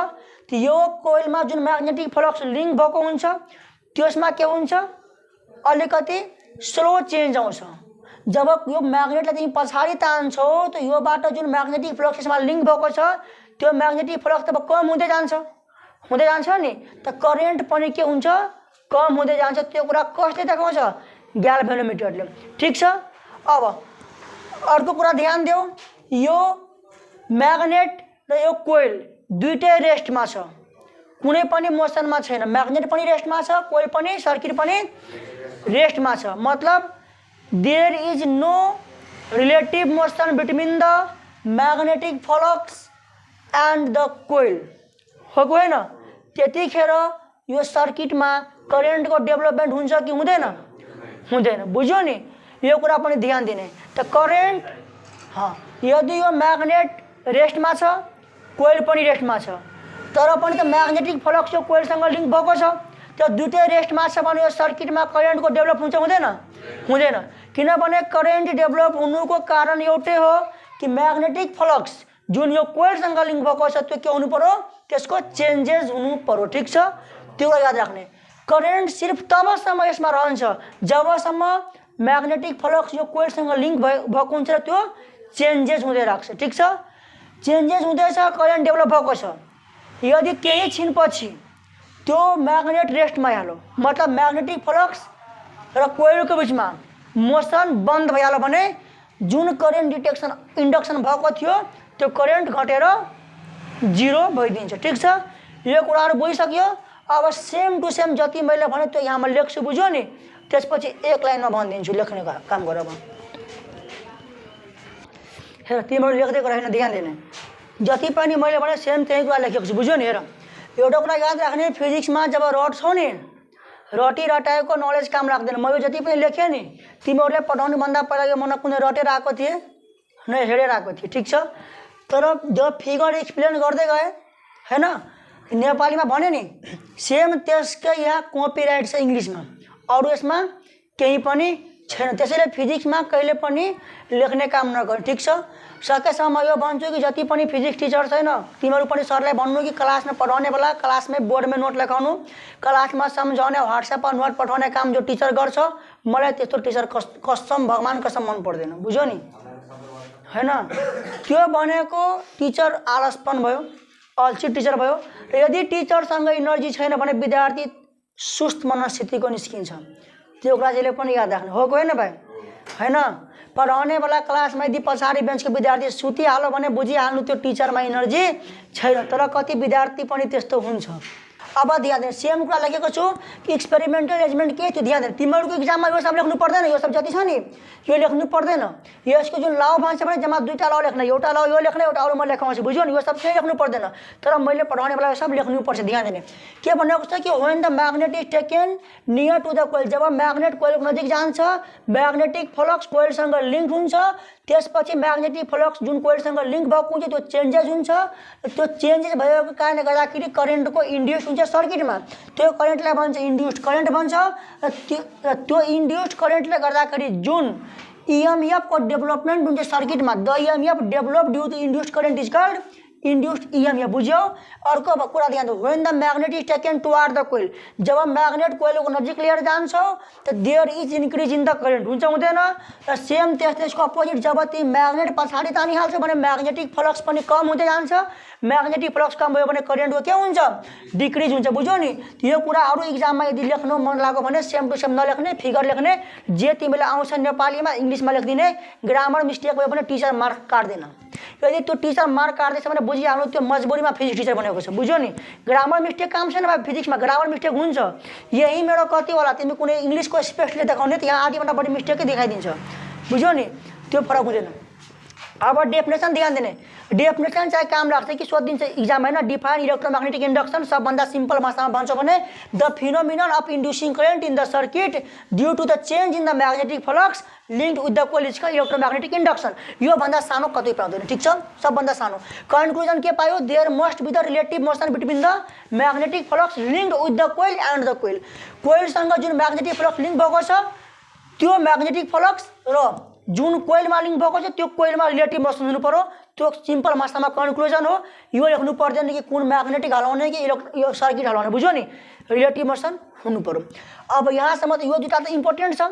यो कोइलमा जुन म्याग्नेटिक फ्लक्स लिङ्क भएको हुन्छ त्यसमा के हुन्छ अलिकति स्लो चेन्ज आउँछ। जब यो म्याग्नेटलाई तिमी पछाडि तान्छौ त योबाट जुन म्याग्नेटिक फ्लक्स यसमा लिङ्क भएको छ त्यो म्याग्नेटिक फ्लक्स तब कम हुँदै जान्छ नि त करेन्ट पनि के हुन्छ कम हुँदै जान्छ। त्यो कुरा कसले देखाउँछ ग्याल्भेनोमिटरले ठीक छ। अब अर्को कुरा ध्यान देऊ, यो म्याग्नेट र यो कोइल दुईटै रेस्टमा छ, कुनै पनि मोसनमा छैन। म्याग्नेट पनि रेस्टमा छ, कोइल पनि, सर्किट पनि रेस्टमा छ। मतलब there is no relative motion between the magnetic flux and the coil, हो कि होइन? त्यतिखेर यो सर्किटमा करेन्टको डेभलपमेन्ट हुन्छ कि हुँदैन? हुँदैन। बुझ्यो नि? यो कुरा पनि ध्यान दिने। त करेन्ट यदि यो म्याग्नेट रेस्टमा छ, कोइल पनि रेस्टमा छ, तर पनि त म्याग्नेटिक फ्लक्स यो कोइलसँग लिङ्क भएको छ, त्यो दुईटै रेस्टमा छ भने यो सर्किटमा करेन्टको डेभलप हुन्छ हुँदैन? हुँदैन। किनभने करेन्ट डेभलप हुनुको कारण एउटै हो कि म्याग्नेटिक फ्लक्स जुन यो कोइलसँग लिङ्क भएको छ त्यो के हुनु पर्यो? त्यसको चेन्जेस हुनु पर्यो। ठिक छ? त्यो याद राख्ने। करेन्ट सिर्फ तबसम्म यसमा रहन्छ जबसम्म म्याग्नेटिक फ्लक्स यो कोइलसँग लिङ्क भएको हुन्छ र त्यो चेन्जेस हुँदै राख्छ। ठिक छ? चेन्जेस हुँदैछ, करेन्ट डेभलप भएको छ। यदि केही छिनपछि त्यो म्याग्नेट रेस्टमा हाल्यो, मतलब म्याग्नेटिक फ्लक्स र कोइलको बिचमा मोसन बन्द भइहाल्यो भने जुन करेन्ट इन्डक्सन भएको थियो त्यो करेन्ट घटेर 0 भइदिन्छ। ठिक छ? यो कुराहरू बुझिसक्यो। अब सेम टु सेम जति मैले भने त्यो यहाँ म लेख्छु, बुझ्यो नि? त्यसपछि एक लाइनमा भनिदिन्छु, लेख्ने काम गर। अब हेर, तिमीहरू लेख्दै गर, होइन? ध्यान दिने। जति पनि मैले भने सेम त्यही कुरा लेखेको छु, बुझ्यो नि? हेर, एउटा कुरा याद राख्ने, फिजिक्समा जब रट्छौ नि, रटाएको नलेज काम लाग्दैन। म यो जति पनि लेखेँ नि, तिमीहरूले पढाउनुभन्दा पहिला यो मन कुनै रटेर आएको थिएँ न हेरेर आएको थिएँ। ठिक छ? तर जब फिगर एक्सप्लेन गर्दै गएँ, होइन, नेपालीमा भने नि, सेम त्यसकै यहाँ कपिराइट छ इङ्ग्लिसमा, अरू यसमा केही पनि छैन। त्यसैले फिजिक्समा कहिले पनि लेख्ने काम नगर्नु। ठिक छ? सकेसम्म यो भन्छु कि जति पनि फिजिक्स टिचर छैन तिमीहरू पनि सरलाई भन्नु कि क्लासमा पढाउने बेला क्लासमै बोर्डमै नोट लेखाउनु, क्लासमा सम्झाउने व्हाट्सएपमा नोट पठाउने काम जो टिचर गर्छ, मलाई त्यस्तो टिचर कसम भगवान कसम मन पर्दैन। बुझ्यो नि? होइन? त्यो भनेको टिचर आलसपन भयो, अल्छी टिचर भयो। र यदि टिचरसँग इनर्जी छैन भने विद्यार्थी सुस्त मनस्थितिको निस्किन्छ। त्यो कुरा जहिले पनि याद राख्नु, हो कि होइन भाइ? होइन? पढाउने बेला क्लासमा यदि पछाडि बेन्चको विद्यार्थी सुतिहाल्यो भने बुझिहाल्नु त्यो टिचरमा इनर्जी छैन। तर कति विद्यार्थी पनि त्यस्तो हुन्छ। अब ध्यान दिनु, सेम कुरा लेखेको छु कि एक्सपेरिमेन्टल एरेन्जमेन्ट के थियो ध्यान दिनु। तिमीहरूको इक्जाममा यो सब लेख्नु पर्दैन, यो सब जति छ नि यो लेख्नु पर्दैन। यसको जुन लौ भन्छ भने जम्मा दुईटा लौ लेख्न, एउटा लौ यो लेख्ने, एउटा अरू म लेखाउँछु, बुझ्यो नि? यो सब चाहिँ लेख्नु पर्दैन, तर मैले पढाउने बेला यो सब लेख्नुपर्छ। ध्यान दिने। के भनेको छ कि when the magnet is taken near to the coil, जब म्याग्नेट कोइलको नजिक जान्छ, म्याग्नेटिक फ्लक्स कोइलसँग लिङ्क हुन्छ, त्यसपछि म्याग्नेटिक फ्लक्स जुन कोइलसँग लिङ्क भएको हुन्छ त्यो चेन्जेस हुन्छ। त्यो चेन्जेस भएको कारणले गर्दाखेरि करेन्टको इन्ड्युस हुन्छ सर्किटमा, त्यो करेन्टलाई भन्छ इन्ड्युस्ड करेन्ट भन्छ। र त्यो इन्ड्युस्ड करेन्टले गर्दाखेरि जुन इएमएफ को डेभलपमेन्ट हुन्छ सर्किटमा, the EMF develop due to induced current is called induced EMF. बुझ्यौ? अर्को कुरा ध्यान दिनु, when the magnet is taken toward the coil, जब म्याग्नेट कोइलको नजिक लिएर जान्छ त there is increase in the current, हुन्छ हुँदैन? र सेम त्यसको अपोजिट जब ती म्याग्नेट पछाडि तानिहाल्छ भने म्याग्नेटिक फ्लक्स पनि कम हुँदै जान्छ। म्याग्नेटिक फ्लक्स कम भयो भने करेन्टको के हुन्छ? डिक्रिज हुन्छ। बुझ्यौ नि? यो कुरा अरू इक्जाममा यदि लेख्नु मन लाग्यो भने सेम टु सेम नलेख्ने, फिगर लेख्ने, जे तिमीलाई आउँछ नेपालीमा इङ्ग्लिसमा लेखिदिने। ग्रामर मिस्टेक भयो भने टिचर मार्क काट्दैन। यदि त्यो टिचर मार्क काट्दैछ भने बुझिहाल्नु त्यो मजबुरीमा फिजिक्स टिचर बनेको छ। बुझ्यो नि? ग्रामर मिस्टेक काम छैन भाइ, फिजिक्समा ग्रामर मिस्टेक हुन्छ। यही मेरो कति होला, तिमी कुनै इङ्ग्लिसको स्पेसले देखाउने त्यहाँ आधीभन्दा बढी मिस्टेकै देखाइदिन्छ। बुझ्यो नि? त्यो फरक हुँदैन। अब डेफिनेसन ध्यान दिने, डेफिनेसन चाहिँ काम लाग्छ कि सोधिदिन्छ इक्जाम, होइन? डिफाइन इलेक्ट्रोम्याग्नेटिक इन्डक्सन, सबभन्दा सिम्पल भाषामा भन्छौ भने the phenomenon of inducing current in the circuit due to the change in the magnetic flux linked with the coil is called electromagnetic induction. यो भन्दा सानो कतै पाउँदैन। ठिक छ? सबभन्दा सानो। कन्क्लुजन के पायो? There must be the relative motion between the magnetic flux linked with the coil and the coil. कोइलसँग जुन म्याग्नेटिक फ्लक्स लिङ्क भएको छ त्यो म्याग्नेटिक फ्लक्स र जुन कोइलमा लिङ्क भएको छ त्यो कोइलमा रिलेटिभ मोसन हुनु पर्यो। त्यो सिम्पल भाषामा कन्क्लुजन हो। यो लेख्नु पर्दैन कि कुन म्याग्नेटिक हलाउने कि यो सर्किट हलाउने, बुझ्यो नि? रिलेटिभ मोसन हुनु पर्यो। अब यहाँसम्म त यो दुईटा त इम्पोर्टेन्ट छ।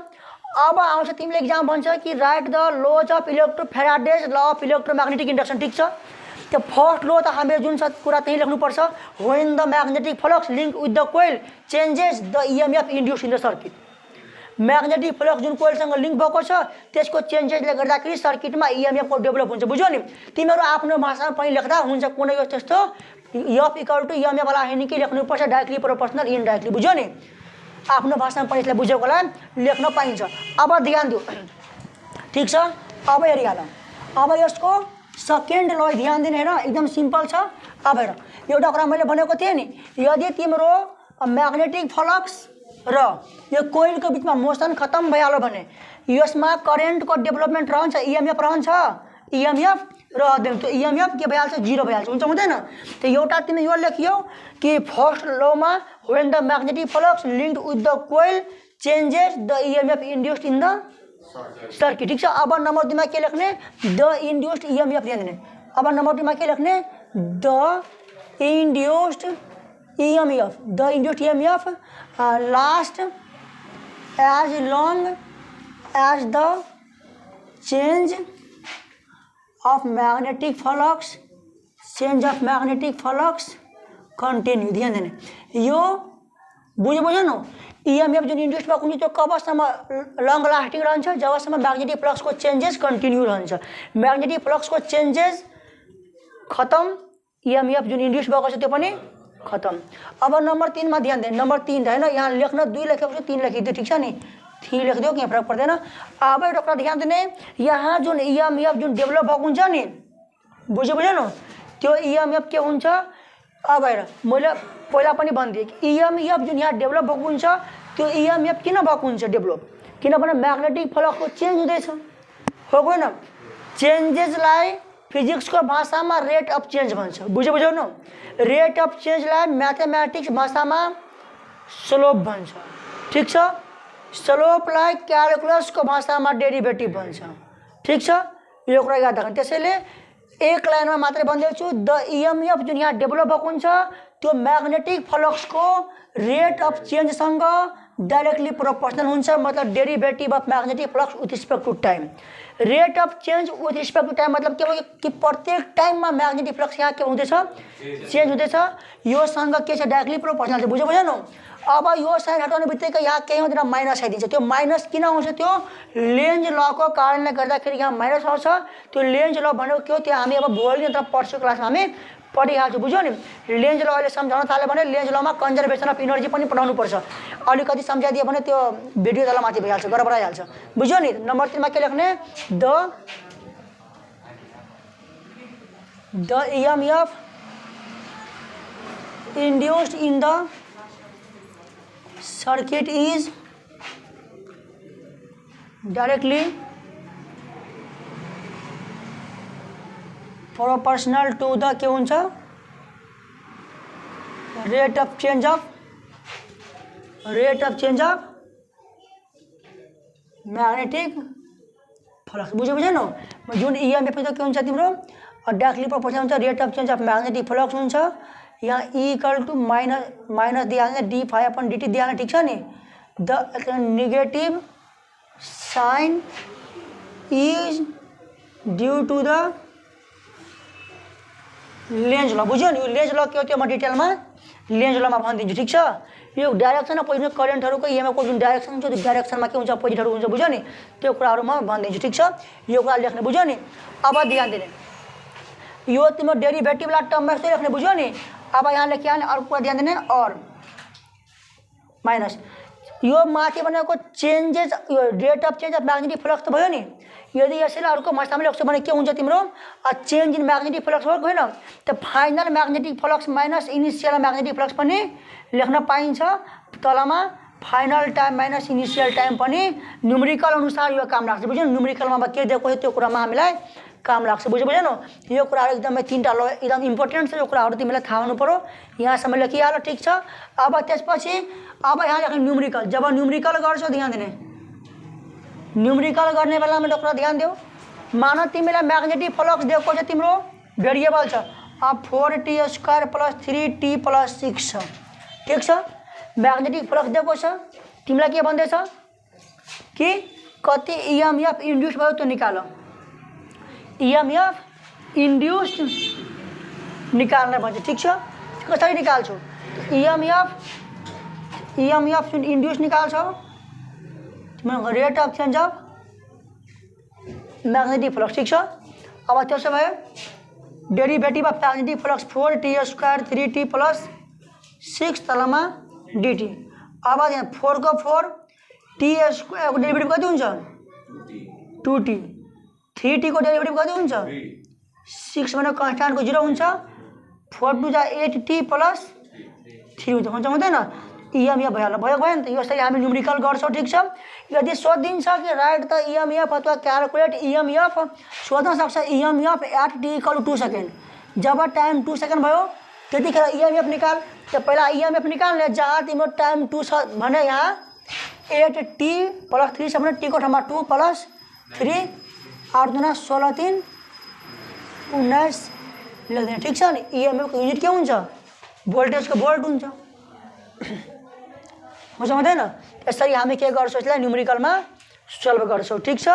अब आउँछ तिमीले इक्जाम भन्छ कि write the laws of Faraday's law of electromagnetic induction. ठिक छ? त्यो फर्स्ट लो त हामीले जुन छ कुरा त्यही लेख्नुपर्छ, when the magnetic flux link with the coil changes the EMF induce in the circuit. Magnetic flux जुन कोइलसँग लिङ्क भएको छ त्यसको चेन्जेसले गर्दाखेरि सर्किटमा इएमएफ को डेभलप हुन्छ। बुझ्यो नि? तिमीहरू आफ्नो भाषामा पनि लेख्दा हुन्छ कुनै यो त्यस्तो एफ इक्वल टु इएमएफ वाला होइन कि लेख्नुपर्छ डाइरेक्टली प्रोपोर्सनल इनडाइरेक्टली। बुझ्यो नि? आफ्नो भाषामा पनि यसलाई बुझेको होला लेख्न पाइन्छ। अब ध्यान दिऊ, ठिक छ? अब हेरिहाल, अब यसको सेकेन्ड ल ध्यान दिने हेर, एकदम सिम्पल छ। अब हेर, एउटा कुरा मैले भनेको थिएँ नि, यदि तिम्रो म्याग्नेटिक फ्लक्स र यो कोइलको बिचमा मोसन खत्म भइहाल्यो भने यसमा करेन्टको डेभलपमेन्ट रहन्छ, इएमएफ रहन्छ, इएमएफ रहँदैन। त्यो इएमएफ के भइहाल्छ? जिरो भइहाल्छ। हुन्छ हुँदैन? त्यो एउटा तिमी यो लेखियो कि फर्स्ट लमा when the magnetic flux linked with the coil changes the EMF induced in the circuit. ठिक छ? अब नम्बर 2 मा के लेख्ने? द इन्ड्युस्ड इएमएफ लेख्ने। अब नम्बर 2 मा के लेख्ने? The induced EMF, the induced EMF last as long as the change of magnetic flux, change of magnetic flux continue. ध्यान दिने, यो बुझ्यो न? इएमएफ जुन इन्ड्युस भएको हुन्छ त्यो कबसम्म लङ लास्टिङ रहन्छ? जबसम्म म्याग्नेटिक फ्लक्सको चेन्जेस कन्टिन्यू रहन्छ। म्याग्नेटिक फ्लक्सको चेन्जेस खत्म, इएमएफ जुन इन्ड्युस भएको छ त्यो पनि खत्म। अब नम्बर 3 मा ध्यान दे, नम्बर 3 होइन, यहाँ लेख्न 2 लेखेको छ 3 लेखिदियो। ठिक छ नि? 3 लेखिदियो, केही फरक पर्दैन। अब एउटा कुरा ध्यान दिने, यहाँ जुन इएमएफ जुन डेभलप भएको हुन्छ नि, बुझ्यो न? त्यो इएमएफ के हुन्छ? अब हेर, मैले पहिला पनि भनिदिएँ कि इएमएफ जुन यहाँ डेभलप भएको हुन्छ त्यो इएमएफ किन भएको हुन्छ डेभलप? किनभने म्याग्नेटिक फ्लक्सको चेन्ज हुँदैछ, हो गएन? चेन्जेसलाई फिजिक्सको भाषामा रेट अफ चेन्ज भन्छ। बुझ्यो न? रेट अफ चेन्जलाई म्याथमेटिक्स भाषामा स्लोप भन्छ। ठिक छ? स्लोपलाई क्यालकुलसको भाषामा डेरिभेटिभ भन्छ। ठिक छ? यो कुरा याद राख्नु। त्यसैले एक लाइनमा मात्रै भन्दैछु, द इएमएफ जुन यहाँ डेभलप भएको हुन्छ त्यो म्याग्नेटिक फ्लक्सको रेट अफ चेन्जसँग डाइरेक्टली प्रोपोर्सनल हुन्छ। मतलब derivative of magnetic flux with respect to time. Rate of change with respect to time मतलब के हो कि प्रत्येक टाइममा म्याग्नेटिक फ्लक्स यहाँ के हुँदैछ? चेन्ज हुँदैछ। योसँग के छ? डाइरेक्टली प्रोपोर्सनल छ। बुझ्यो न? अब यो साइन हटाउने बित्तिकै यहाँ केही हुँदैन, माइनस आइदिन्छ। त्यो माइनस किन आउँछ? त्यो लेन्ज लको कारणले गर्दाखेरि यहाँ माइनस आउँछ। त्यो लेन्ज ल भनेको के हो? त्यो हामी अब भोलि अन्त पर्सिको क्लासमा हामी पढिहाल्छौँ। बुझ्यो नि? लेन्ज ल अहिले सम्झाउन थाल्यो भने Lenz Lama conservation of energy पनि पढाउनु पर्छ। अलिकति सम्झाइदियो भने त्यो भिडियो तल माथि भइहाल्छ, गडबड आइहाल्छ। बुझ्यो नि? नम्बर 3 मा के लेख्ने? The EMF induced in the circuit is directly proportional to the के हुन्छ? rate of change of magnetic flux। बुझ्यो न? जुन इएमएफ त के हुन्छ तिम्रो? डाइरेक्टली प्रोपोर्सनल हुन्छ, rate of change of magnetic flux हुन्छ। यहाँ ई इक्वल टू माइनस दिइहाल्ने डी फाइ अपन डिटी दिइहाल्ने। ठिक छ नि? The negative sign is due to the Lenz law. बुझ्यो नि? यो लेन्ज ल के हो त्यो म डिटेलमा लेन्ज लमा भनिदिन्छु। ठिक छ? यो डाइरेक्सन पोजिसन करेन्टहरूको इएमएफको जुन डाइरेक्सन हुन्छ त्यो डाइरेक्सनमा के हुन्छ? अपोजिटहरू हुन्छ। बुझ्यो नि? त्यो कुराहरू म भनिदिन्छु। ठिक छ? यो कुरा लेख्ने। बुझ्यो नि? अब ध्यान दिने, यो तिम्रो डेरिभेटिभलाई टर्ममा यस्तै लेख्ने। बुझ्यो नि? अब यहाँ लेखिहाल्ने। अर्को कुरा ध्यान दिने, और माइनस यो माथि भनेको चेन्जेस, यो rate of change of magnetic flux त भयो नि? यदि यसैलाई अर्को भाषामा लेख्छौ भने के हुन्छ तिम्रो? चेन्ज इन म्याग्नेटिक फ्लक्स हो होइन? त final magnetic flux minus initial magnetic flux पनि लेख्न पाइन्छ। तलमा final time minus initial time पनि न्युमेरिकल अनुसार यो काम लाग्छ। बुझ्यो? न्युमेरिकलमा के दिएको छ त्यो कुरामा हामीलाई काम लाग्छ। बुझ्यो न? यो कुराहरू एकदमै 3टा ल एकदम इम्पोर्टेन्ट छ। यो कुराहरू तिमीलाई थाहा हुनु पर्यो। यहाँसम्म लेखिहाल। ठिक छ? अब त्यसपछि अब यहाँ लेख्ने न्युमेरिकल। जब न्युमेरिकल गर्छौ ध्यान दिने, न्युमेरिकल गर्ने बेलामा एउटा कुरा ध्यान देऊ। मान तिमीलाई म्याग्नेटिक फ्लक्स दिएको छ, तिम्रो भेरिएबल छ अब 4t² + 3t + 6 छ। ठिक छ? म्याग्नेटिक फ्लक्स दिएको छ, तिमीलाई के भन्दैछ कि कति इएमएफ इन्ड्युस भयो त्यो निकाल। इएमएफ इन्ड्युस्ड निकाल्न भन्छ। ठिक छ? कसरी निकाल्छौ? इएमएफ जुन इन्ड्युस निकाल्छौ rate of change of magnetic flux ठिक छ। अब त्यसो भए derivative of magnetic flux 4t² 3t + 6 तलमा dt। अब यहाँ 4 को 4 t² को डेरिभेटिभ कति हुन्छ 2t, 3t को डेरिभेटिभ कति हुन्छ 6 भने कन्स्ट्यान्टको 0 हुन्छ, 4 2 जा 8t + 3 हुन्छ हुँदैन। इएमएफ भइहाल्यो भयो भएन त। यसरी हामी न्युमेरिकल गर्छौँ ठिक छ। यदि सोधिन्छ कि राइट द इएमएफ अथवा क्यालकुलेट इएमएफ सोध्न सक्छ इएमएफ एट t = 2 सेकेन्ड। जब टाइम 2 सेकेन्ड भयो त्यतिखेर इएमएफ निकाल। त्यो पहिला इएमएफ निकाल्ने जहाँ तिम्रो टाइम 2 छ भने यहाँ 8t + 3 छ भने t को ठाउँमा 2 + 3 8 दुना 16 3 19 लेख्दैन ठिक छ नि। इएमएफ को युनिट के हुन्छ भोल्टेजको भोल्ट हुन्छ बुझ्नु हुँदैन। यसरी हामी के गर्छौँ यसलाई न्युमेरिकलमा सल्भ गर्छौँ ठिक छ।